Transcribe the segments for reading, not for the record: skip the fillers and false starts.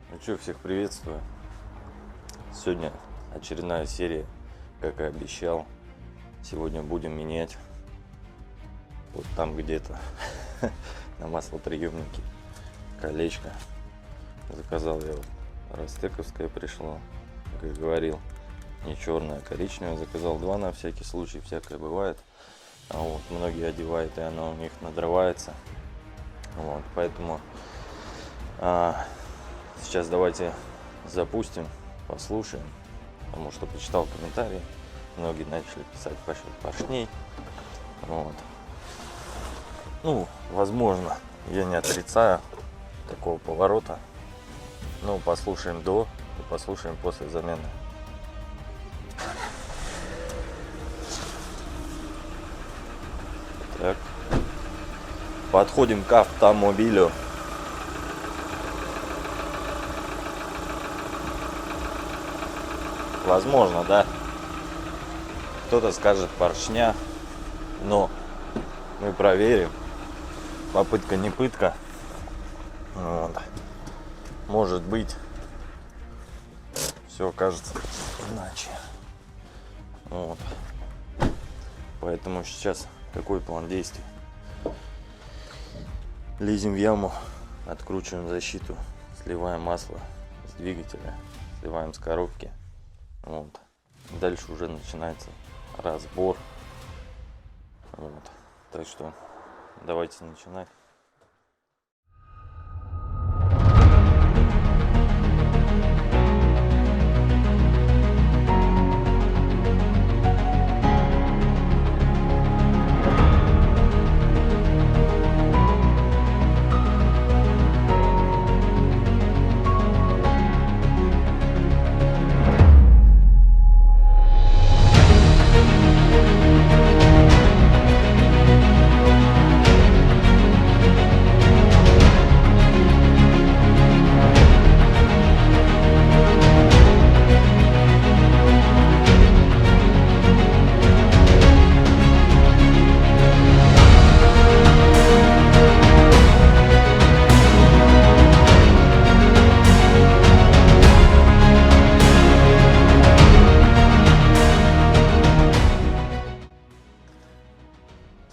Ну что, всех приветствую. Сегодня очередная серия, как и обещал. Сегодня будем менять вот там где-то на маслоприемнике колечко. Заказал я ростековское, пришло, как и говорил, не черное, а коричневое. Заказал два на всякий случай, всякое бывает. А вот многие одевают, и оно у них надрывается. Вот, поэтому сейчас давайте запустим, послушаем, потому что почитал комментарии, многие начали писать по счету поршней. Вот. Ну, возможно, я не отрицаю такого поворота. Ну, послушаем до и послушаем после замены. Так, подходим к автомобилю. Возможно, да. Кто-то скажет поршня, но мы проверим. Попытка не пытка. Вот. Может быть, все окажется иначе. Вот. Поэтому сейчас какой план действий? Лезем в яму, откручиваем защиту, сливаем масло с двигателя, сливаем с коробки. Вот. Дальше уже начинается разбор. Вот. Так что давайте начинать.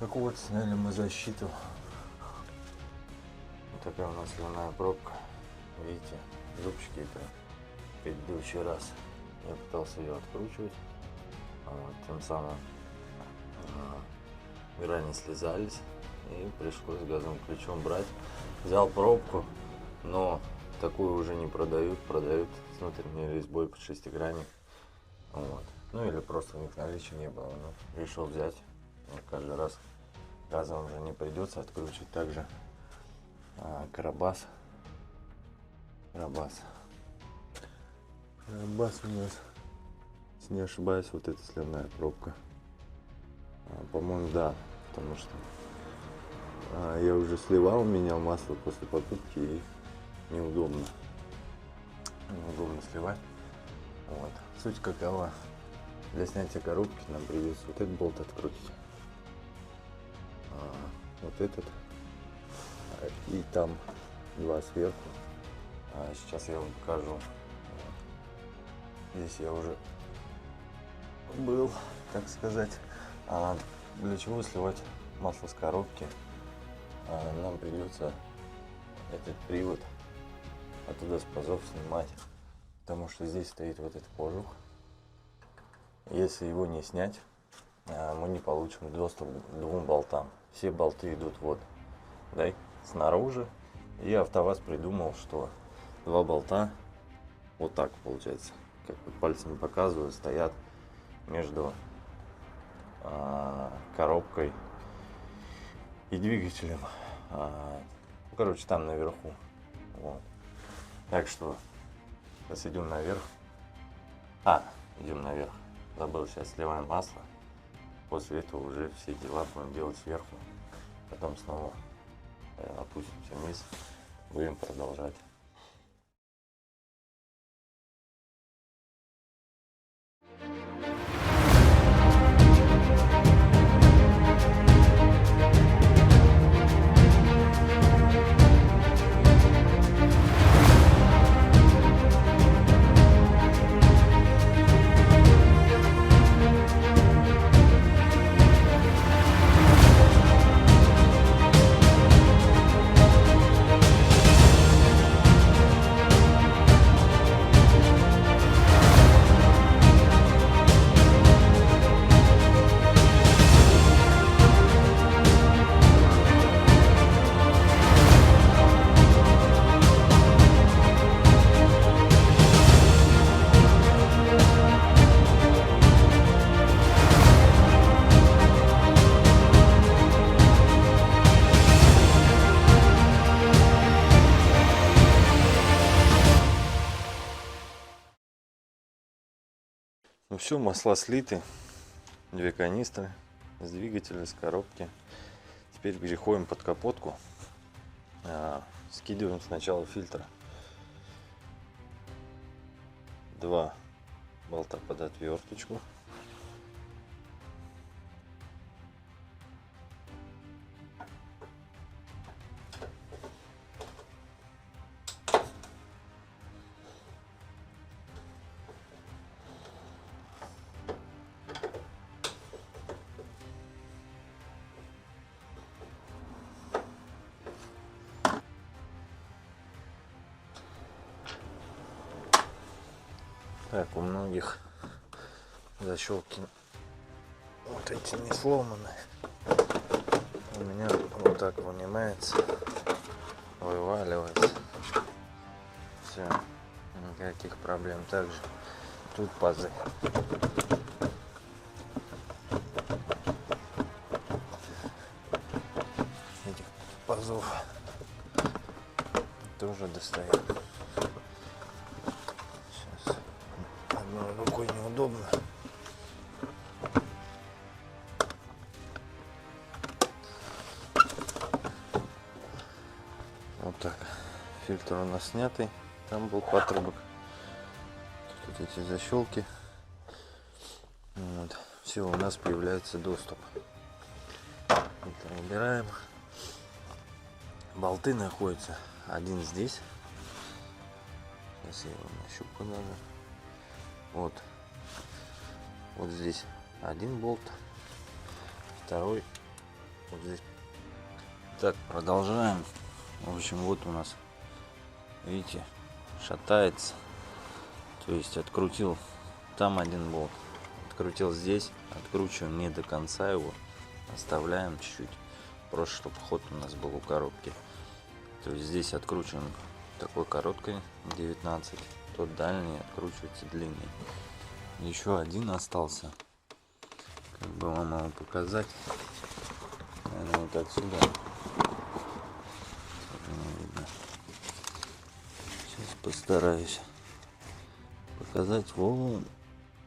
Так вот, сняли мы защиту. Вот такая у нас сливная пробка. Видите, зубчики это в предыдущий раз я пытался ее откручивать. Тем самым грани слезались и пришлось газовым ключом брать. Взял пробку, но такую уже не продают. Продают с внутренней резьбой под шестигранник. Вот. Ну или просто у них наличия не было. Но решил взять. Каждый раз газом уже не придется откручивать. Также карабас у нас, если не ошибаюсь, вот эта сливная пробка. По-моему, да, потому что я уже сливал, менял масло после покупки и неудобно сливать. Вот. Суть какова? Для снятия коробки нам придется вот этот болт открутить, вот этот и там два сверху. Сейчас я вам покажу. Здесь я уже был, так сказать. Для чего сливать масло с коробки? Нам придется этот привод оттуда с пазов снимать, потому что здесь стоит вот этот кожух. Если его не снять, мы не получим доступ к двум болтам. Все болты идут вот, да, снаружи. И АвтоВАЗ придумал, что два болта вот так получается, как вот пальцем показываю, стоят между коробкой и двигателем. Короче, там наверху. Вот. Так что сейчас идем наверх. Идем наверх. Забыл, сейчас сливаем масло. После этого уже все дела будем делать сверху. Потом снова опустимся вниз. Будем продолжать. Ну все, масла слиты. 2 канистры с двигателя, с коробки. Теперь переходим под капотку. Скидываем сначала фильтр. 2 болта под отверточку. Так, у многих защелки вот эти не сломаны. У меня вот так вынимается, вываливается. Все, никаких проблем. Также тут пазы. Этих пазов тоже достаем. Сейчас одной рукой неудобно. Вот так. Фильтр у нас снятый. Там был патрубок. Тут эти защелки. Вот. Все, у нас появляется доступ. Фильтр убираем. Болты находятся. Один здесь. Сейчас я его нащупаю даже. Вот. Вот здесь один болт. Второй вот здесь. Так, продолжаем. В общем, вот у нас, видите, шатается. То есть открутил там один болт, открутил здесь, откручиваем не до конца его, оставляем чуть-чуть, просто чтобы ход у нас был у коробки. То есть здесь откручиваем такой короткой 19, тот дальний откручивается длинный. Еще один остался, как бы вам его показать, наверное, вот отсюда. Сейчас постараюсь показать. Вон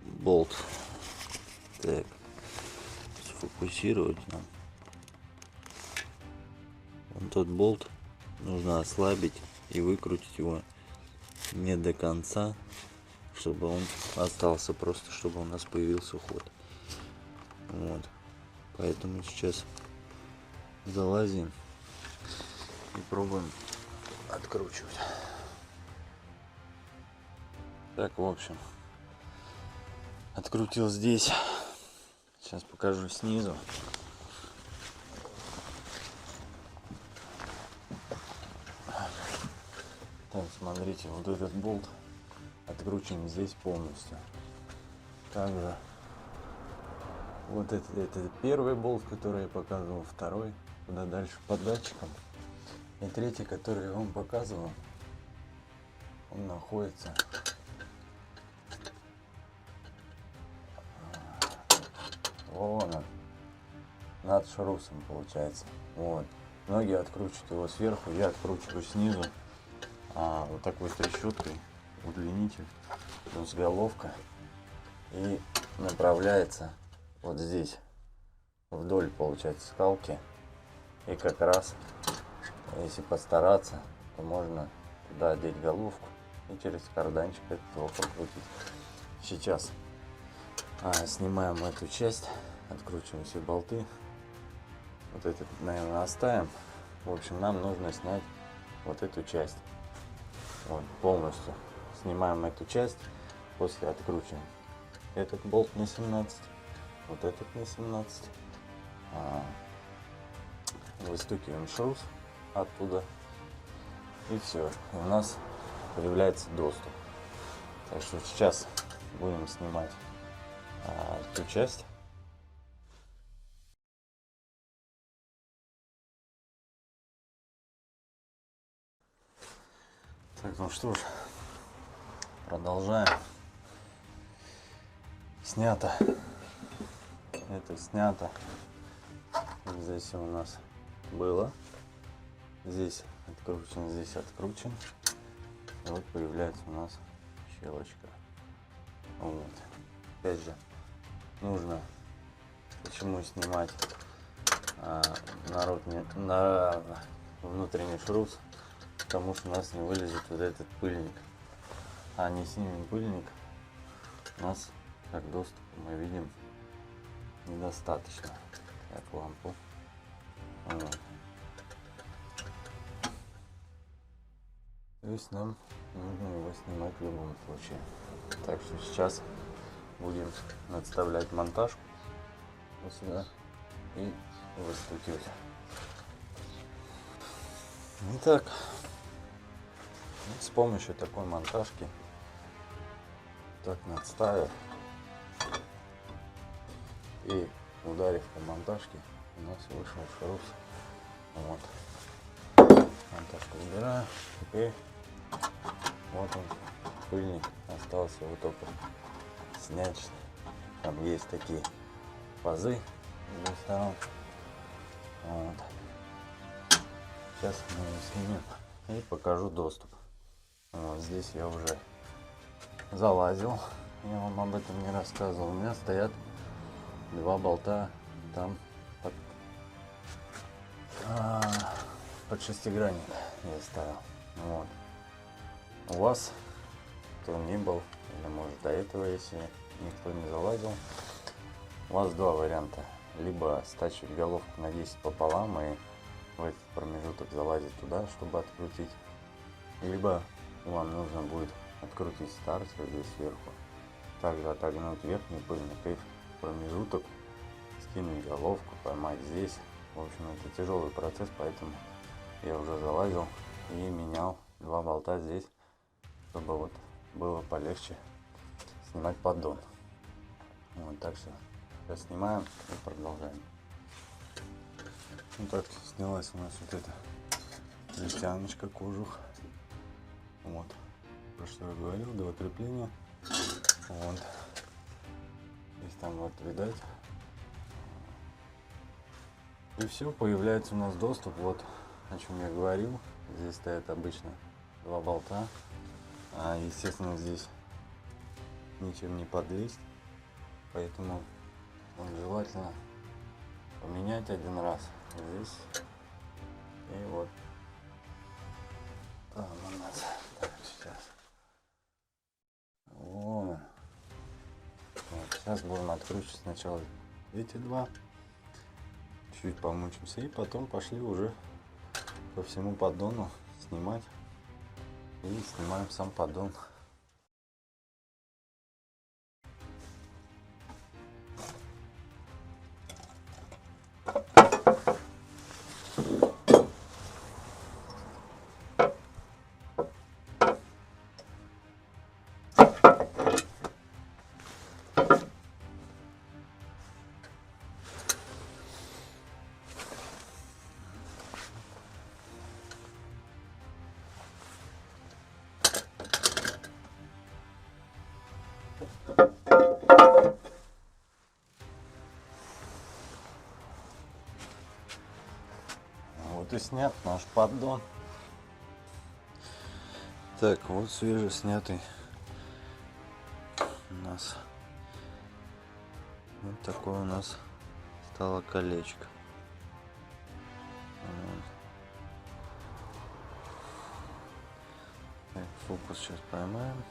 болт. Так, сфокусировать нам. Вон тот болт нужно ослабить и выкрутить его не до конца, чтобы он остался, просто чтобы у нас появился ход. Вот. Поэтому сейчас залазим и пробуем откручивать. Так, в общем, открутил здесь. Сейчас покажу снизу. Так, смотрите, вот этот болт откручен здесь полностью. Также вот это первый болт, который я показывал, второй, куда дальше под датчиком. И третий, который я вам показывал, он находится вон он, над шрусом получается. Вот. Многие откручивают его сверху, я откручиваю снизу. Вот такой трещоткой удлинитель, плюс головка, и направляется вот здесь вдоль, получается, скалки. И как раз, если постараться, то можно туда одеть головку и через карданчик этот его прокрутить. Сейчас снимаем эту часть, откручиваем все болты. Вот этот, наверное, оставим. В общем, нам нужно снять вот эту часть. Вот, полностью снимаем эту часть, после откручиваем этот болт на 17, вот этот на 17, выстукиваем шрус оттуда, и все, у нас появляется доступ. Так что сейчас будем снимать эту часть. Так, ну что ж, продолжаем. Снято. Это снято. Здесь у нас было. Здесь откручен, здесь откручен. И вот появляется у нас щелочка. Вот. опять же, нужно почему снимать на внутренний шрус, потому что у нас не вылезет вот этот пыльник. А не снимем пыльник, у нас как доступа мы видим недостаточно. Так, лампу. Вот. То есть нам нужно его снимать в любом случае. Так что сейчас будем надставлять монтажку вот сюда и выстукивать. Итак, с помощью такой монтажки, так надставив и ударив по монтажке, у нас вышел шрус. Вот. Монтажку убираю. Теперь вот он, пыльник. Остался его только снять. Там есть такие пазы с двух сторон. Вот. Сейчас мы его снимем и покажу доступ. Вот здесь я уже залазил. Я вам об этом не рассказывал. У меня стоят два болта там под шестигранник я ставил. Вот. У вас, кто не был, или может до этого, если никто не залазил, у вас два варианта. Либо стачивать головку на 10 пополам и в этот промежуток залазить туда, чтобы открутить. Либо вам нужно будет открутить стартер здесь сверху, также отогнуть верхний пыльник и в промежуток скинуть головку, поймать здесь. В общем, это тяжелый процесс, поэтому я уже залазил и менял два болта здесь, чтобы вот было полегче снимать поддон. Вот, так что сейчас снимаем и продолжаем. Ну так, снялась у нас вот эта жестяночка, кожух. Вот, про что я говорил, два крепления. Вот, здесь там вот видать. И все, появляется у нас доступ, вот о чем я говорил. Здесь стоят обычно два болта. Естественно, здесь ничем не подлезть, поэтому желательно поменять один раз здесь. И вот там у нас, так, сейчас. Вот. Сейчас будем откручивать сначала эти два. Чуть помучимся и потом пошли уже по всему поддону снимать. И снимаем сам поддон. Вот и снят наш поддон. Так, вот свежеснятый у нас. Вот такое у нас стало колечко. Вот. Так, фокус сейчас поймаем.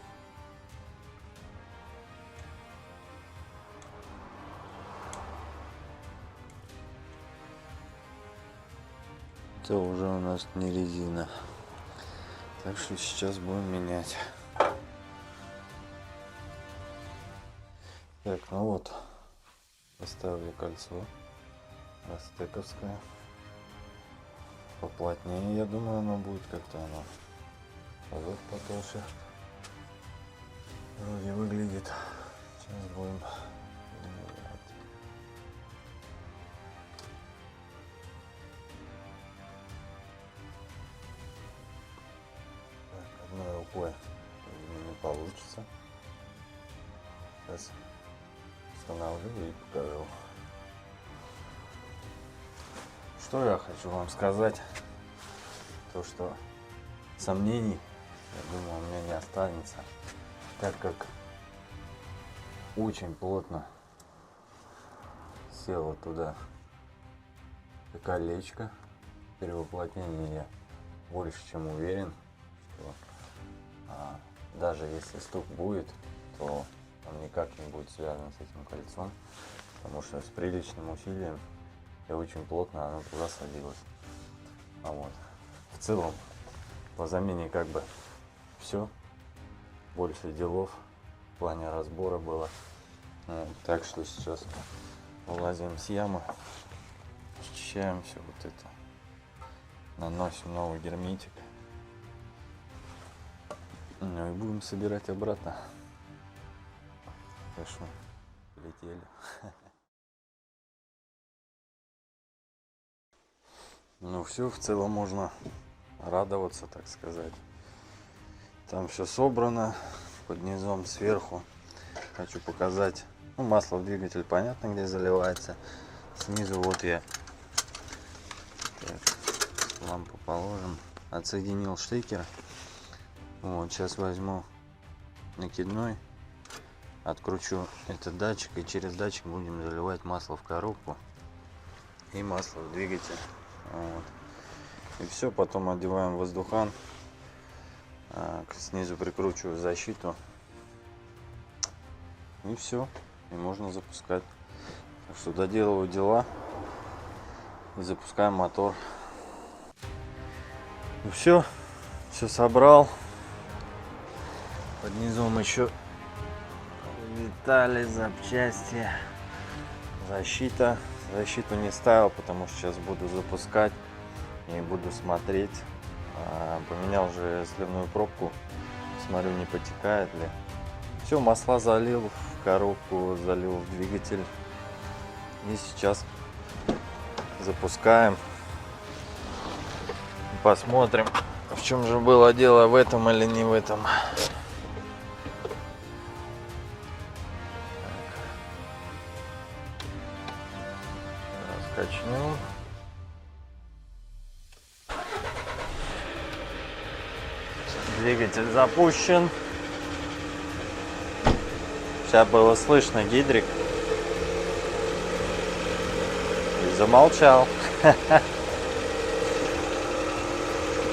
Это уже у нас не резина. Так что сейчас будем менять. Так, ну вот. Поставили кольцо. Астековское. Поплотнее, я думаю, оно будет как-то оно. Вот потолще. Вроде выглядит. Сейчас будем менять. Так, одной рукой не получится. Сейчас установлю и покажу. Что я хочу вам сказать, то что сомнений, я думаю, у меня не останется, так как очень плотно село туда колечко. При уплотнении я больше чем уверен, что даже если стук будет, то он никак не будет связан с этим кольцом, потому что с приличным усилием и очень плотно оно туда садилось. Вот. В целом по замене как бы все, больше делов в плане разбора было. Так что сейчас вылазим с ямы, счищаем все вот это, наносим новый герметик, ну и будем собирать обратно. Так что полетели. Ну все, в целом можно радоваться, так сказать. Там все собрано под низом сверху. Хочу показать. Ну, масло в двигатель понятно, где заливается. Снизу вот я так, лампу положим. Отсоединил штекер. Вот, сейчас возьму накидной, откручу этот датчик, и через датчик будем заливать масло в коробку и масло в двигатель. Вот. И все, потом одеваем воздухан, снизу прикручиваю защиту, и все, и можно запускать. Так что доделываю дела и запускаем мотор. Ну все собрал. Под низом еще детали, запчасти, защита. Защиту не ставил, потому что сейчас буду запускать и буду смотреть. Поменял же сливную пробку, смотрю, не потекает ли. Все, масла залил в коробку, залил в двигатель. И сейчас запускаем. Посмотрим, в чем же было дело, в этом или не в этом. Качнем. Двигатель запущен. Сейчас было слышно гидрик. И замолчал.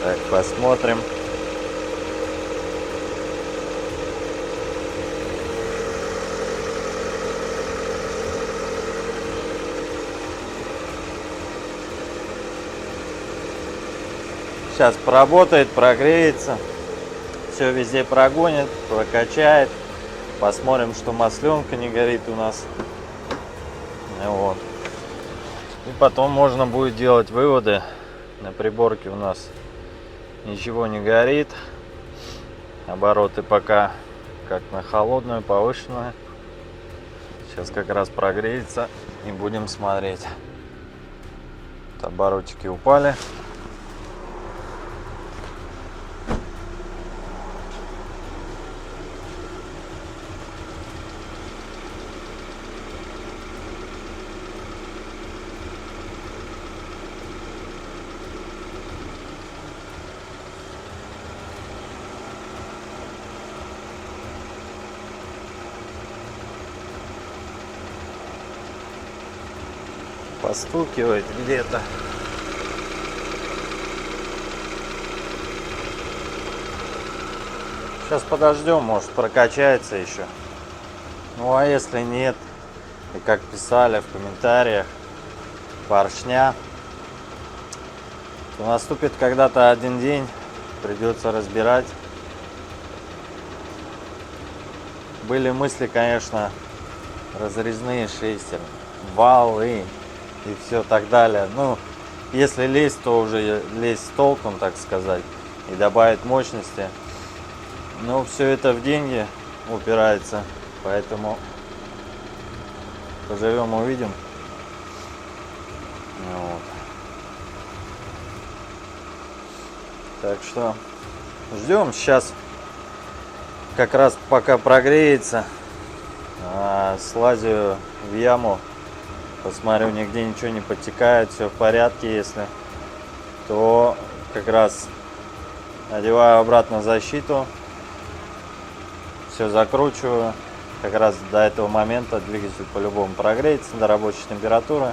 Так, посмотрим. Сейчас поработает, прогреется, все везде прогонит, прокачает. Посмотрим, что масленка не горит у нас. Вот. И потом можно будет делать выводы. На приборке у нас ничего не горит. Обороты пока как на холодную, повышенную. Сейчас как раз прогреется и будем смотреть. Вот оборотики упали. Постукивает где-то. Сейчас подождем, может прокачается еще. Ну а если нет, и как писали в комментариях, поршня, то наступит когда-то один день, придется разбирать. Были мысли, конечно, разрезные шестерни, валы и все так далее. Ну, если лезть, то уже лезть с толком, так сказать, и добавить мощности. Но все это в деньги упирается, поэтому поживем, увидим. Вот. Так что ждем. Сейчас как раз пока прогреется, слазю в яму, посмотрю, нигде ничего не подтекает, все в порядке. Если то как раз одеваю обратно защиту, все закручиваю как раз до этого момента двигатель по-любому прогреется до рабочей температуры.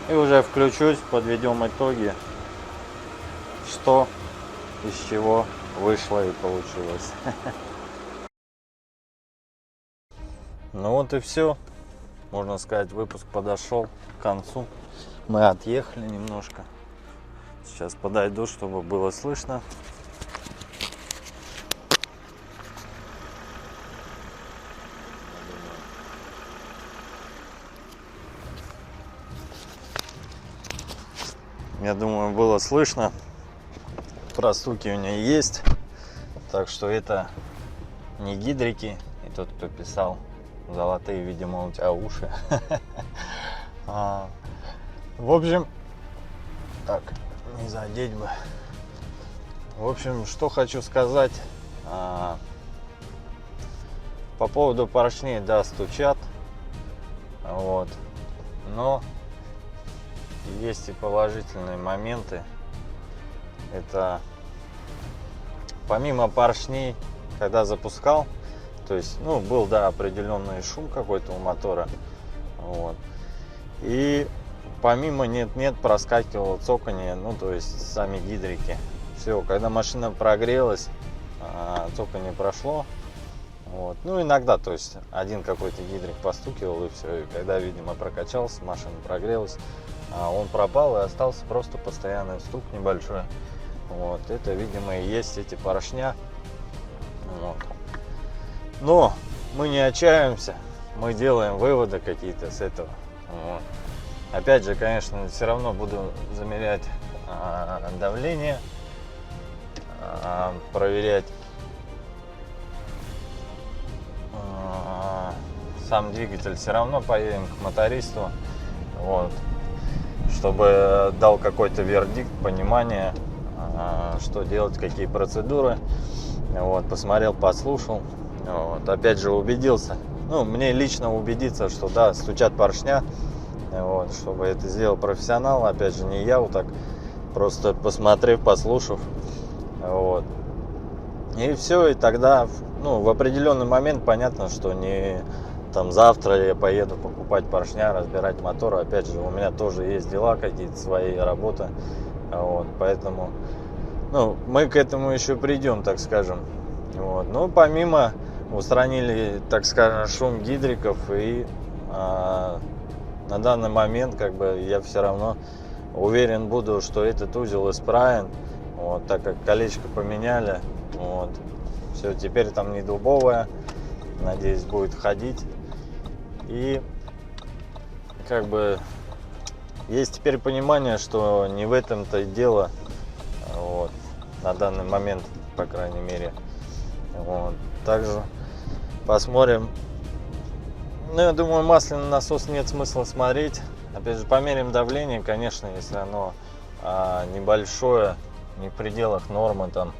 И уже включусь, подведем итоги, что из чего вышло и получилось. Ну вот и все. Можно сказать, выпуск подошел к концу. Мы отъехали немножко. Сейчас подойду, чтобы было слышно. Я думаю, было слышно. Простукивание есть. Так что это не гидрики. И тот, кто писал, золотые, видимо, у тебя уши. В общем, так, не задеть бы. В общем, что хочу сказать. По поводу поршней, да, стучат. Вот. Но есть и положительные моменты. Это помимо поршней, когда запускал, то есть, ну, был, да, определенный шум какой-то у мотора. Вот. И помимо нет-нет проскакивало цоканье, ну, то есть сами гидрики. Все, когда машина прогрелась, цоканье прошло. Вот. Ну, иногда, то есть, один какой-то гидрик постукивал, и все. И когда, видимо, прокачался, машина прогрелась, он пропал, и остался просто постоянный стук небольшой. Вот. Это, видимо, и есть эти поршня. Вот. Но мы не отчаиваемся, мы делаем выводы какие-то с этого. Вот. Опять же, конечно, все равно буду замерять давление, проверять сам двигатель. Все равно поедем к мотористу, вот, чтобы дал какой-то вердикт, понимание, что делать, какие процедуры. Вот, посмотрел, послушал. Вот, опять же, убедился. Ну, мне лично убедиться, что да, стучат поршня. Вот, чтобы это сделал профессионал. Опять же, не я, вот так просто посмотрев, послушав. Вот. И все, и тогда, ну, в определенный момент понятно, что не там завтра я поеду покупать поршня, разбирать мотор. Опять же, у меня тоже есть дела, какие-то свои работы. Вот, поэтому, ну, мы к этому еще придем, так скажем. Вот. Ну, помимо устранили, так скажем, шум гидриков, и на данный момент, как бы, я все равно уверен буду, что этот узел исправен. Вот, так как колечко поменяли. Вот. Все, теперь там не дубовая. Надеюсь, будет ходить. И как бы есть теперь понимание, что не в этом-то и дело. Вот, на данный момент, по крайней мере. Вот. Также посмотрим. Ну, я думаю, масляный насос нет смысла смотреть. Опять же, померим давление, конечно, если оно небольшое, не в пределах нормы там.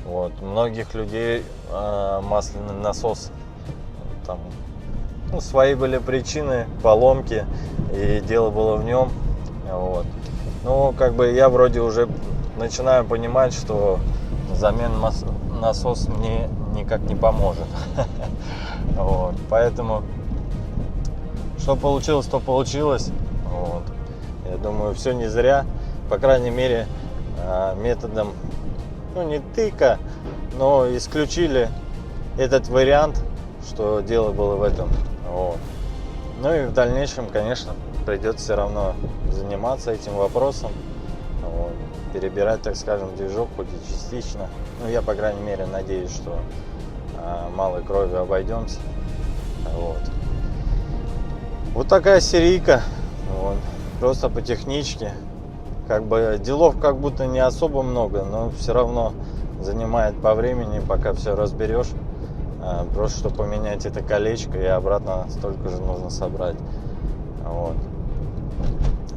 Вот. У многих людей масляный насос там, ну, свои были причины, поломки, и дело было в нем. Вот. Ну, как бы я вроде уже начинаю понимать, что замена насоса мне никак не поможет. Вот. Поэтому что получилось, то получилось. Вот. Я думаю, все не зря. По крайней мере, методом, ну, не тыка, но исключили этот вариант, что дело было в этом. Вот. Ну и в дальнейшем, конечно, придется все равно заниматься этим вопросом. Вот. Перебирать, так скажем, движок, хоть и частично. Ну, я, по крайней мере, надеюсь, что малой кровью обойдемся. Вот. Вот такая серийка. Вот. Просто по техничке. Как бы делов как будто не особо много, но все равно занимает по времени, пока все разберешь. Просто чтобы поменять это колечко, и обратно столько же нужно собрать. Вот.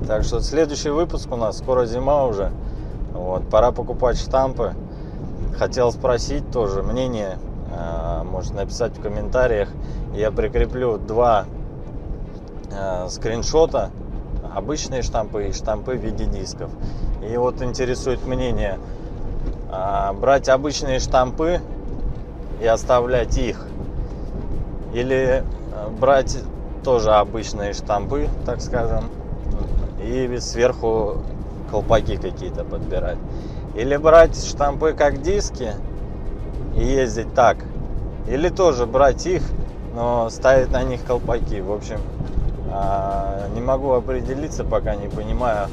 Так что следующий выпуск у нас, скоро зима уже. Вот. Пора покупать штампы. Хотел спросить тоже мнение. Можете написать в комментариях. Я прикреплю 2 скриншота. Обычные штампы и штампы в виде дисков. И вот интересует мнение. Брать обычные штампы и оставлять их, Или брать тоже обычные штампы, так скажем, и сверху колпаки какие-то подбирать. Или брать штампы как диски и ездить так. Или тоже брать их, но ставить на них колпаки. В общем, не могу определиться, пока не понимаю,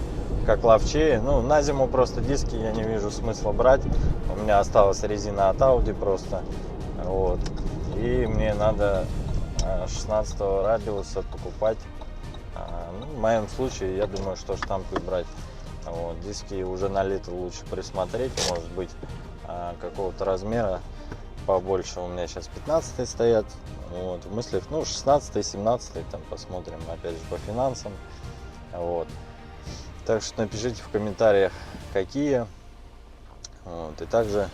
как ловчее. Ну, на зиму просто диски я не вижу смысла брать. У меня осталась резина от Audi просто. Вот. И мне надо 16 радиуса покупать. Ну, в моем случае, я думаю, что штампы брать. Вот. Диски уже на лето лучше присмотреть. Может быть, какого-то размера побольше. У меня сейчас 15 стоят. Вот. В мыслях, ну, 16-17 там посмотрим, опять же, по финансам. Вот. Так что напишите в комментариях, какие. Вот. И также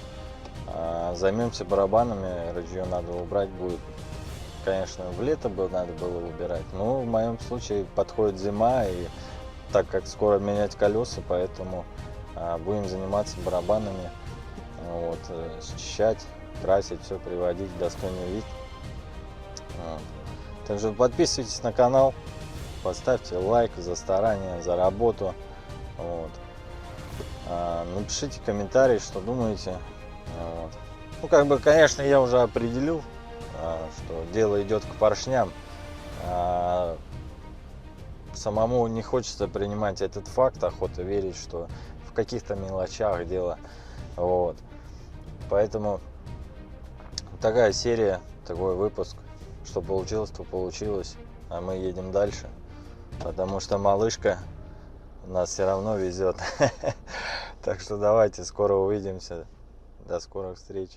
займемся барабанами. Ружье надо убрать будет. Конечно, в лето бы надо было выбирать. Но в моем случае подходит зима, и так как скоро менять колеса, поэтому будем заниматься барабанами. Вот. Счищать, красить, все приводить в достойный вид. Вот. Также подписывайтесь на канал, поставьте лайк за старание, за работу. Вот. Напишите комментарий, что думаете. Вот. Ну, как бы, конечно, я уже определил, что дело идет к поршням. Самому не хочется принимать этот факт, охота верить, что в каких-то мелочах дело. Вот. Поэтому такая серия, такой выпуск. Что получилось, то получилось. А мы едем дальше. Потому что малышка нас все равно везет. Так что давайте, скоро увидимся. До скорых встреч.